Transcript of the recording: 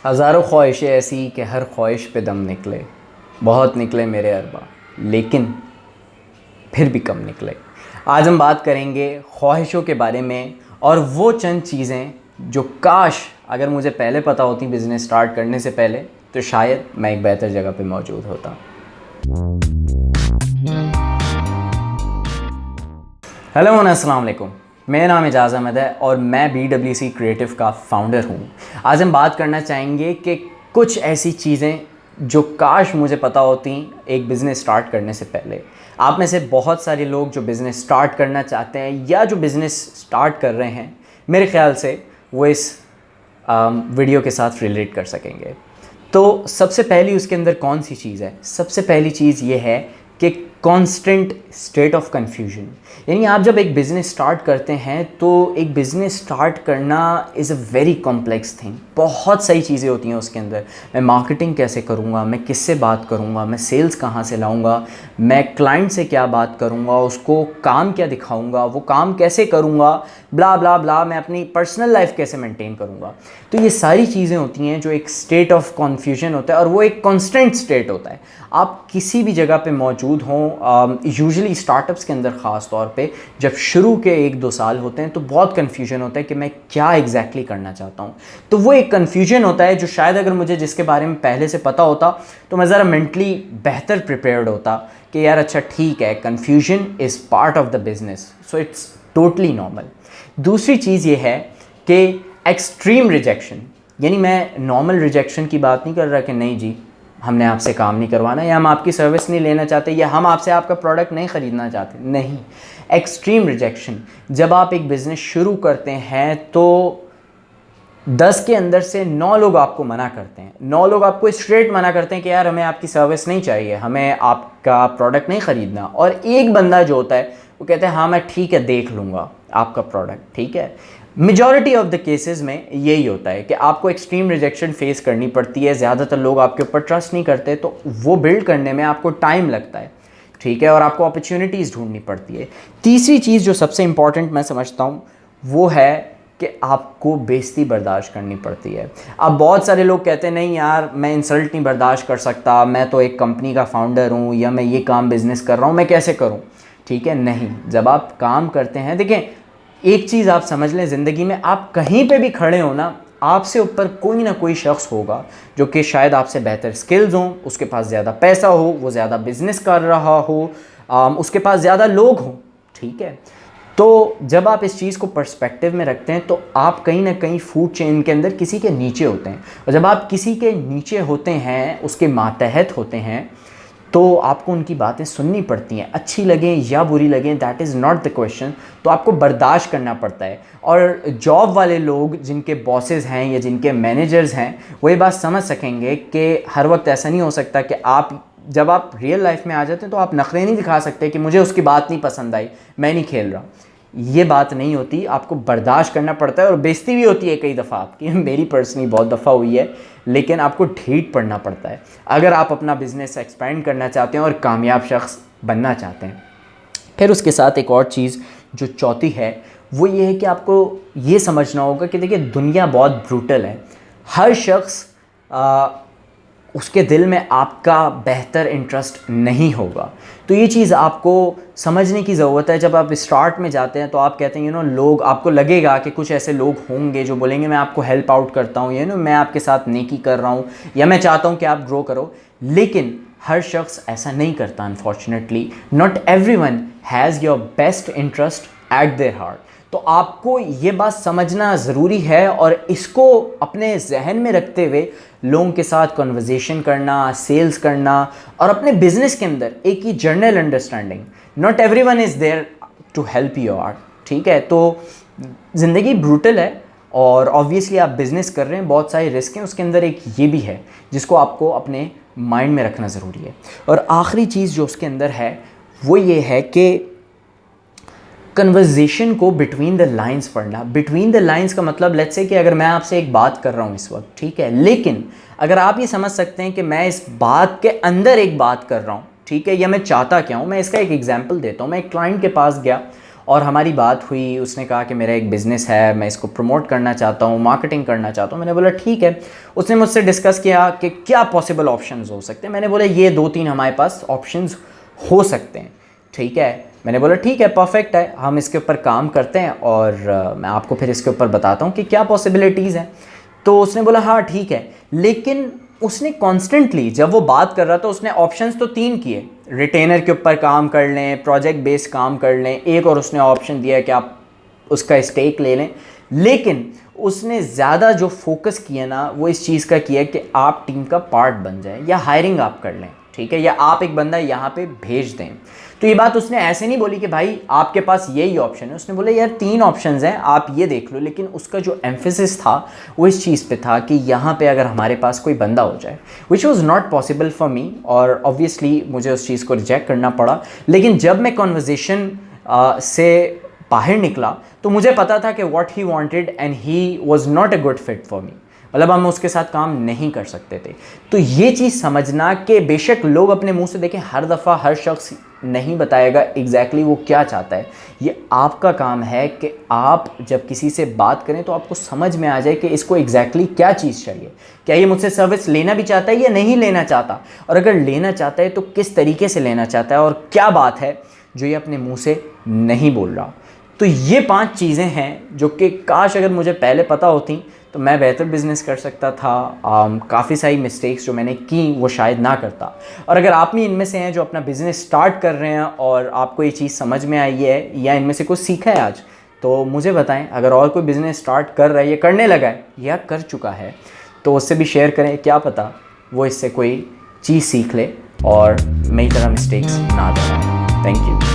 हज़ारों ख्वाहिशें ऐसी कि हर ख्वाहिश पे दम निकले, बहुत निकले मेरे अरबा, लेकिन फिर भी कम निकले। आज हम बात करेंगे ख्वाहिशों के बारे में और वो चंद चीज़ें जो काश अगर मुझे पहले पता होती बिज़नेस स्टार्ट करने से पहले, तो शायद मैं एक बेहतर जगह पे मौजूद होता। हेलो अस्सलाम वालेकुम, मेरा नाम एजाज़ अहमद है और मैं BWC क्रिएटिव का फाउंडर हूँ। आज हम बात करना चाहेंगे कि कुछ ऐसी चीज़ें जो काश मुझे पता होती एक बिज़नेस स्टार्ट करने से पहले। आप में से बहुत सारे लोग जो बिज़नेस स्टार्ट करना चाहते हैं या जो बिज़नेस स्टार्ट कर रहे हैं, मेरे ख़्याल से वो इस वीडियो के साथ रिलेट कर सकेंगे। तो सबसे पहली उसके अंदर कौन सी चीज़ है? सबसे पहली चीज़ ये है कि कॉन्स्टेंट स्टेट ऑफ कन्फ्यूजन। यानी आप जब एक बिज़नेस स्टार्ट करते हैं तो एक बिज़नेस स्टार्ट करना is a very complex thing. बहुत सारी चीज़ें होती हैं उसके अंदर। मैं मार्केटिंग कैसे करूँगा, मैं किससे बात करूँगा, मैं सेल्स कहाँ से लाऊँगा, मैं क्लाइंट से क्या बात करूँगा, उसको काम क्या दिखाऊँगा, वो काम कैसे करूँगा, ब्ला ब्ला ब्ला, मैं अपनी पर्सनल लाइफ कैसे मेंटेन करूँगा। तो ये सारी चीज़ें होती हैं जो एक स्टेट ऑफ कन्फ्यूजन होता है और वो एक कॉन्स्टेंट स्टेट होता है। आप किसी भी जगह पे मौजूद हों, यूजुअली स्टार्टअप्स के अंदर ख़ास तौर पे जब शुरू के 1-2 साल होते हैं तो बहुत कन्फ्यूजन होता है कि मैं क्या एग्जैक्टली करना चाहता हूँ। तो वो एक कन्फ्यूजन होता है जो शायद अगर मुझे जिसके बारे में पहले से पता होता तो मैं ज़रा मेंटली बेहतर प्रिपेयर्ड होता कि यार अच्छा ठीक है, confusion is part of the business, so it's totally normal. दूसरी चीज़ ये है कि एक्सट्रीम रिजेक्शन, यानी मैं नॉर्मल रिजेक्शन की बात नहीं कर रहा कि नहीं जी हमने आपसे काम नहीं करवाना या हम आपकी सर्विस नहीं लेना चाहते या हम आपसे आपका प्रोडक्ट नहीं ख़रीदना चाहते, नहीं। एक्सट्रीम रिजेक्शन, जब आप एक बिज़नेस शुरू करते हैं तो 10 के अंदर से 9 लोग आपको मना करते हैं। 9 लोग आपको स्ट्रेट मना करते हैं कि यार हमें आपकी सर्विस नहीं चाहिए, हमें आपका प्रोडक्ट नहीं ख़रीदना। और एक बंदा जो होता है वो कहता है हाँ मैं ठीक है देख लूँगा आपका प्रोडक्ट, ठीक है। मेजॉरिटी ऑफ द केसेस में यही होता है कि आपको एक्सट्रीम रिजेक्शन फेस करनी पड़ती है। ज़्यादातर लोग आपके ऊपर ट्रस्ट नहीं करते, तो वो बिल्ड करने में आपको टाइम लगता है, ठीक है, और आपको अपॉर्चुनिटीज़ ढूंढनी पड़ती है। तीसरी चीज़ जो सबसे इम्पॉर्टेंट मैं समझता हूँ वो है कि आपको बेइज्जती बर्दाश्त करनी पड़ती है। अब बहुत सारे लोग कहते हैं नहीं यार मैं इंसल्ट नहीं बर्दाश्त कर सकता, मैं तो एक कंपनी का फाउंडर हूँ या मैं ये काम बिज़नेस कर रहा हूँ, मैं कैसे करूँ? ठीक है, नहीं। जब आप काम करते हैं, देखें एक चीज़ आप समझ लें, ज़िंदगी में आप कहीं पे भी खड़े हो ना, आपसे ऊपर कोई ना कोई शख्स होगा जो कि शायद आपसे बेहतर स्किल्स हों, उसके पास ज़्यादा पैसा हो, वो ज़्यादा बिजनेस कर रहा हो, उसके पास ज़्यादा लोग हों, ठीक है। तो जब आप इस चीज़ को पर्सपेक्टिव में रखते हैं तो आप कहीं ना कहीं फूड चेन के अंदर किसी के नीचे होते हैं, और जब आप किसी के नीचे होते हैं, उसके मातहत होते हैं, तो आपको उनकी बातें सुननी पड़ती हैं, अच्छी लगें या बुरी लगें, that is not the question. तो आपको बर्दाश्त करना पड़ता है। और जॉब वाले लोग जिनके बॉसेस हैं या जिनके मैनेजर्स हैं वो ये बात समझ सकेंगे कि हर वक्त ऐसा नहीं हो सकता कि आप जब आप रियल लाइफ में आ जाते हैं तो आप नखरे नहीं दिखा सकते कि मुझे उसकी बात नहीं पसंद आई, मैं नहीं खेल रहा। ये बात नहीं होती, आपको बर्दाश्त करना पड़ता है और बेइज्जती भी होती है कई दफ़ा आपकी। मेरी पर्सनली बहुत दफ़ा हुई है, लेकिन आपको ढीठ पड़ना पड़ता है अगर आप अपना बिज़नेस एक्सपेंड करना चाहते हैं और कामयाब शख्स बनना चाहते हैं। फिर उसके साथ एक और चीज़ जो चौथी है वो ये है कि आपको ये समझना होगा कि देखिए दुनिया बहुत ब्रूटल है। हर शख्स उसके दिल में आपका बेहतर इंटरेस्ट नहीं होगा। तो ये चीज़ आपको समझने की ज़रूरत है। जब आप स्टार्ट में जाते हैं तो आप कहते हैं लोग, आपको लगेगा कि कुछ ऐसे लोग होंगे जो बोलेंगे मैं आपको हेल्प आउट करता हूँ, मैं आपके साथ नेकी कर रहा हूँ या मैं चाहता हूँ कि आप ग्रो करो। लेकिन हर शख्स ऐसा नहीं करता, unfortunately. Not everyone has your best interest eight their heart. तो आपको ये बात समझना ज़रूरी है और इसको अपने जहन में रखते हुए लोगों के साथ कन्वर्सेशन करना, सेल्स करना और अपने बिजनेस के अंदर एक ही journal understanding. Not everyone is there to help you out, ठीक है। तो ज़िंदगी ब्रूटल है और ऑब्वियसली आप बिज़नेस कर रहे हैं, बहुत सारे रिस्क हैं, उसके अंदर एक ये भी है जिसको आपको अपने माइंड में रखना ज़रूरी है। और आखिरी चीज़ जो उसके अंदर है वो ये है कि कन्वर्जेशन को बिटवीन द लाइंस पढ़ना। बिटवीन द लाइंस का मतलब लेट्स से कि अगर मैं आपसे एक बात कर रहा हूँ इस वक्त, ठीक है, लेकिन अगर आप ये समझ सकते हैं कि मैं इस बात के अंदर एक बात कर रहा हूँ, ठीक है, या मैं चाहता क्या हूँ। मैं इसका एक एग्जांपल देता हूँ। मैं एक क्लाइंट के पास गया और हमारी बात हुई। उसने कहा कि मेरा एक बिज़नेस है, मैं इसको प्रमोट करना चाहता हूँ, मार्केटिंग करना चाहता हूँ। मैंने बोला ठीक है। उसने मुझसे डिस्कस किया कि क्या पॉसिबल ऑप्शंस हो सकते हैं। मैंने बोला ये 2-3 हमारे पास ऑप्शंस हो सकते हैं, ठीक है। मैंने बोला ठीक है, परफेक्ट है, हम इसके ऊपर काम करते हैं और मैं आपको फिर इसके ऊपर बताता हूँ कि क्या पॉसिबिलिटीज़ हैं। तो उसने बोला हाँ ठीक है, लेकिन उसने कॉन्स्टेंटली जब वो बात कर रहा था उसने ऑप्शंस तो 3 किए, रिटेनर के ऊपर काम कर लें, प्रोजेक्ट बेस्ड काम कर लें, एक और उसने ऑप्शन दिया कि आप उसका स्टेक ले लें। लेकिन उसने ज़्यादा जो फोकस किया ना वो इस चीज़ का किया कि आप टीम का पार्ट बन जाए या हायरिंग आप कर लें, ठीक है, या आप एक बंदा यहाँ पे भेज दें। तो ये बात उसने ऐसे नहीं बोली कि भाई आपके पास यही ऑप्शन है। उसने बोला यार 3 ऑप्शंस हैं, आप ये देख लो। लेकिन उसका जो एम्फेसिस था वो इस चीज़ पे था कि यहाँ पे अगर हमारे पास कोई बंदा हो जाए, which was not possible for me, और ऑब्वियसली मुझे उस चीज़ को रिजेक्ट करना पड़ा। लेकिन जब मैं कॉन्वर्जेसन से बाहर निकला तो मुझे पता था कि what he wanted and he was not a good fit for me, मतलब हम उसके साथ काम नहीं कर सकते थे। तो ये चीज़ समझना कि बेशक लोग अपने मुंह से देखें, हर दफ़ा हर शख्स नहीं बताएगा एग्जैक्टली वो क्या चाहता है। ये आपका काम है कि आप जब किसी से बात करें तो आपको समझ में आ जाए कि इसको एग्जैक्टली क्या चीज़ चाहिए, क्या ये मुझसे सर्विस लेना भी चाहता है या नहीं लेना चाहता, और अगर लेना चाहता है तो किस तरीके से लेना चाहता है, और क्या बात है जो ये अपने मुँह से नहीं बोल रहा। तो ये 5 चीज़ें हैं जो कि काश अगर मुझे पहले पता होती तो मैं बेहतर बिज़नेस कर सकता था। काफ़ी सारी मिस्टेक्स जो मैंने की वो शायद ना करता। और अगर आप भी इनमें से हैं जो अपना बिज़नेस स्टार्ट कर रहे हैं और आपको ये चीज़ समझ में आई है या इनमें से कुछ सीखा है आज, तो मुझे बताएं। अगर और कोई बिज़नेस स्टार्ट कर रहा है या करने लगा है या कर चुका है तो उससे भी शेयर करें, क्या पता वो इससे कोई चीज़ सीख ले और मेरी तरह मिस्टेक्स ना दोहराए। Thank you.